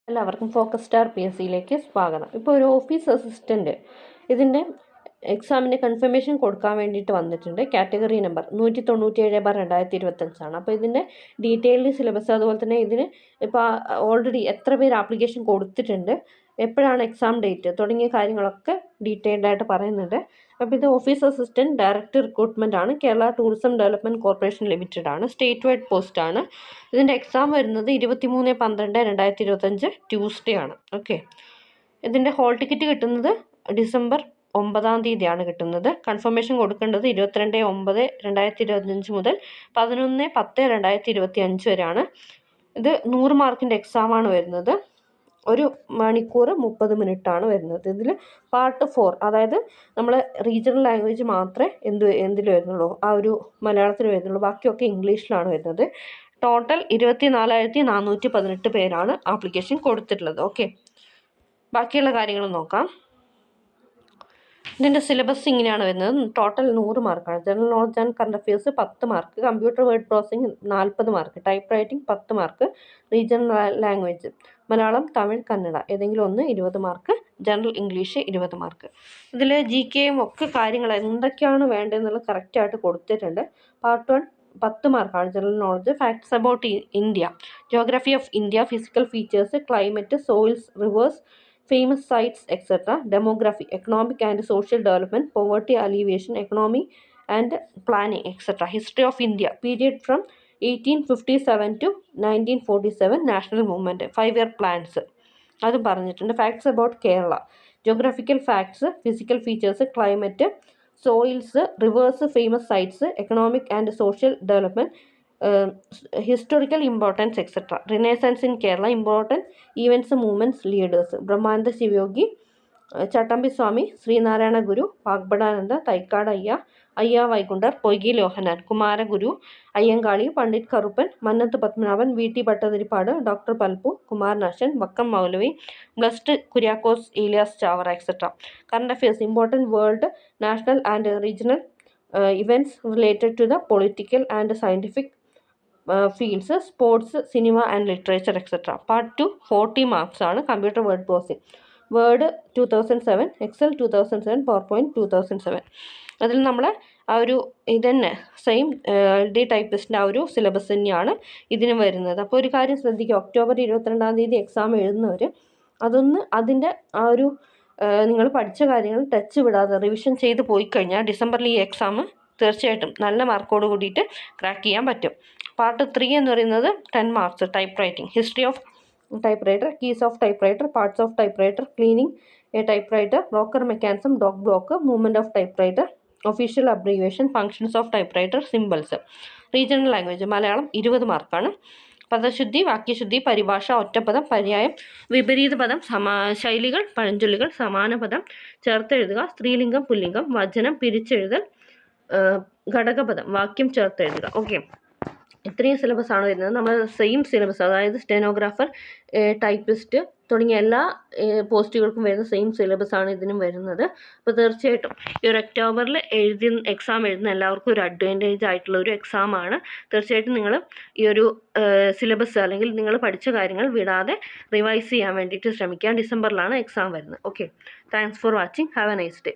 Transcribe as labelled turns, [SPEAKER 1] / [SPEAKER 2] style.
[SPEAKER 1] എല്ലാവർക്കും focus star P S സിയിലേക്ക് സ്വാഗതം. ഇപ്പോൾ ഒരു ഓഫീസ് അസിസ്റ്റൻറ്റ് ഇതിൻ്റെ എക്സാമിൻ്റെ കൺഫർമേഷൻ കൊടുക്കാൻ വേണ്ടിയിട്ട് വന്നിട്ടുണ്ട്. കാറ്റഗറി നമ്പർ 197/2025 അപ്പോൾ ഇതിൻ്റെ ഡീറ്റെയിൽഡ് സിലബസ്, അതുപോലെ തന്നെ ഇതിന് ഇപ്പോൾ ഓൾറെഡി എത്ര പേര് ആപ്ലിക്കേഷൻ കൊടുത്തിട്ടുണ്ട്, എപ്പോഴാണ് എക്സാം ഡേറ്റ് തുടങ്ങിയ കാര്യങ്ങളൊക്കെ ഡീറ്റെയിൽഡ് ആയിട്ട് പറയുന്നുണ്ട്. അപ്പോൾ ഇത് ഓഫീസ് അസിസ്റ്റൻറ്റ് ഡയറക്റ്റ് റിക്രൂട്ട്മെൻ്റ് ആണ്. Kerala tourism development corporation limited ആണ്. സ്റ്റേറ്റ് വൈഡ് പോസ്റ്റ് ആണ്. ഇതിൻ്റെ എക്സാം വരുന്നത് 23/12/2025 ട്യൂസ്ഡേ ആണ്. ഓക്കെ, ഇതിൻ്റെ ഹോൾ ടിക്കറ്റ് കിട്ടുന്നത് ഡിസംബർ 9 കിട്ടുന്നത്. കൺഫർമേഷൻ കൊടുക്കേണ്ടത് 22/9/2025 മുതൽ 11/10/2025 വരെയാണ്. ഇത് 100 മാർക്കിൻ്റെ എക്സാമാണ് വരുന്നത്. 1 മണിക്കൂർ 30 മിനിറ്റാണ് വരുന്നത്. ഇതിൽ പാർട്ട് 4, അതായത് നമ്മൾ റീജിയണൽ ലാംഗ്വേജ് മാത്രമേ എന്തിൽ വരുന്നുള്ളൂ, ആ ഒരു മലയാളത്തിൽ വരുന്നുള്ളൂ. ബാക്കിയൊക്കെ ഇംഗ്ലീഷിലാണ് വരുന്നത്. ടോട്ടൽ 24,418 പേരാണ് ആപ്ലിക്കേഷൻ കൊടുത്തിട്ടുള്ളത്. ഓക്കെ, ബാക്കിയുള്ള കാര്യങ്ങൾ നോക്കാം. ഇതിൻ്റെ സിലബസ് ഇങ്ങനെയാണ് വരുന്നത്. ടോട്ടൽ 100 മാർക്കാണ്. General knowledge and current affairs 10 mark, computer word processing 40 mark, type writing 10 mark, regional language Malayalam, Tamil, Kannada ഏതെങ്കിലും ഒന്ന് 20 മാർക്ക്, ജനറൽ ഇംഗ്ലീഷ് 20 മാർക്ക്. ഇതിൽ GKയും ഒക്കെ കാര്യങ്ങൾ എന്തൊക്കെയാണ് വേണ്ടതെന്നുള്ളത് കറക്റ്റായിട്ട് കൊടുത്തിട്ടുണ്ട്. പാർട്ട് 1 10 മാർക്കാണ്. General knowledge, facts about India, geography of India, physical features, climate, soils, reverse, famous sites, etc. Demography, economic and social development, poverty alleviation, economy and planning, etc. History of India, period from 1857 to 1947, national movement, 5-year plans അതും പറഞ്ഞിട്ടുണ്ട്. Facts about Kerala, geographical facts, physical features, climate, soils, reverse, famous sites, economic and social development, historical importance, etc. Renaissance in Kerala, important events, movements, leaders. Brahmananda Shivayogi, Chattambi Swami, Srinarayana Guru, Vagbadananda, Taikad Ayya Vaikundar, Poigi Lohanan, Kumara Guru, Ayyangali, Pandit Karuppan, Mannathu Padmanabhan, V.T. Bhattacharya, Dr. Palpu, Kumar Nashan, Vakkam Maulavi, Blessed Kuriakose Elias Chavara, etc. Current affairs, important world, national and regional events related to the political and scientific fields, sports, cinema and literature, etc. Part 2 40 marks ആണ്. Computer word processing, Word 2007, Excel 2007, PowerPoint 2007. അതിൽ നമ്മൾ ആ ഒരു ഇതന്നെ same D ടൈപ്പിസ്റ്റിൻ്റെ ആ ഒരു syllabus തന്നെയാണ് ഇതിന് വരുന്നത്. അപ്പോൾ ഒരു കാര്യം ശ്രദ്ധിക്കുക, ഒക്ടോബർ 22 എക്സാം എഴുതുന്നവർ അതൊന്ന് അതിൻ്റെ ആ ഒരു നിങ്ങൾ പഠിച്ച കാര്യങ്ങൾ ടച്ച് വിടാതെ റിവിഷൻ ചെയ്ത് പോയി കഴിഞ്ഞാൽ ഡിസംബറിൽ ഈ എക്സാം തീർച്ചയായിട്ടും നല്ല മാർക്കോട് കൂടിയിട്ട് ക്രാക്ക് ചെയ്യാൻ പറ്റും. പാർട്ട് 3 എന്ന് പറയുന്നത് 10 marks, type writing, history of type writer, keys of type writer, parts of type writer, cleaning A type writer, broker mechanism, dog block, movement of type writer, official abbreviation, functions of type writer, symbols. Regional language Malayalam 20 മാർക്കാണ്. പദശുദ്ധി, വാക്യശുദ്ധി, പരിഭാഷ, ഒറ്റപ്പദം, പര്യായം, വിപരീത പദം, ശൈലികൾ, പഴഞ്ചൊല്ലുകൾ, സമാന പദം, ചേർത്തെഴുതുക, സ്ത്രീലിംഗം, പുല്ലിംഗം, വചനം, പിരിച്ചെഴുതൽ, ഘടകപദം, വാക്യം ചേർത്തെഴുതുക. ഓക്കെ, ഇത്രയും സിലബസ് ആണ് വരുന്നത്. നമ്മൾ സെയിം സിലബസ്, അതായത് സ്റ്റെനോഗ്രാഫർ, ടൈപ്പിസ്റ്റ് തുടങ്ങിയ എല്ലാ പോസ്റ്റുകൾക്കും വരുന്ന സെയിം സിലബസ് ആണ് ഇതിനും വരുന്നത്. അപ്പോൾ തീർച്ചയായിട്ടും ഈ ഒരു ഒക്ടോബറിൽ എക്സാം എഴുതുന്ന എല്ലാവർക്കും ഒരു അഡ്വാൻറ്റേജ് ആയിട്ടുള്ള ഒരു എക്സാമാണ്. തീർച്ചയായിട്ടും നിങ്ങൾ ഈ ഒരു സിലബസ് അല്ലെങ്കിൽ നിങ്ങൾ പഠിച്ച കാര്യങ്ങൾ വിടാതെ റിവൈസ് ചെയ്യാൻ വേണ്ടിയിട്ട് ശ്രമിക്കുക. ഡിസംബറിലാണ് എക്സാം വരുന്നത്. Okay, thanks for watching. Have A nice day.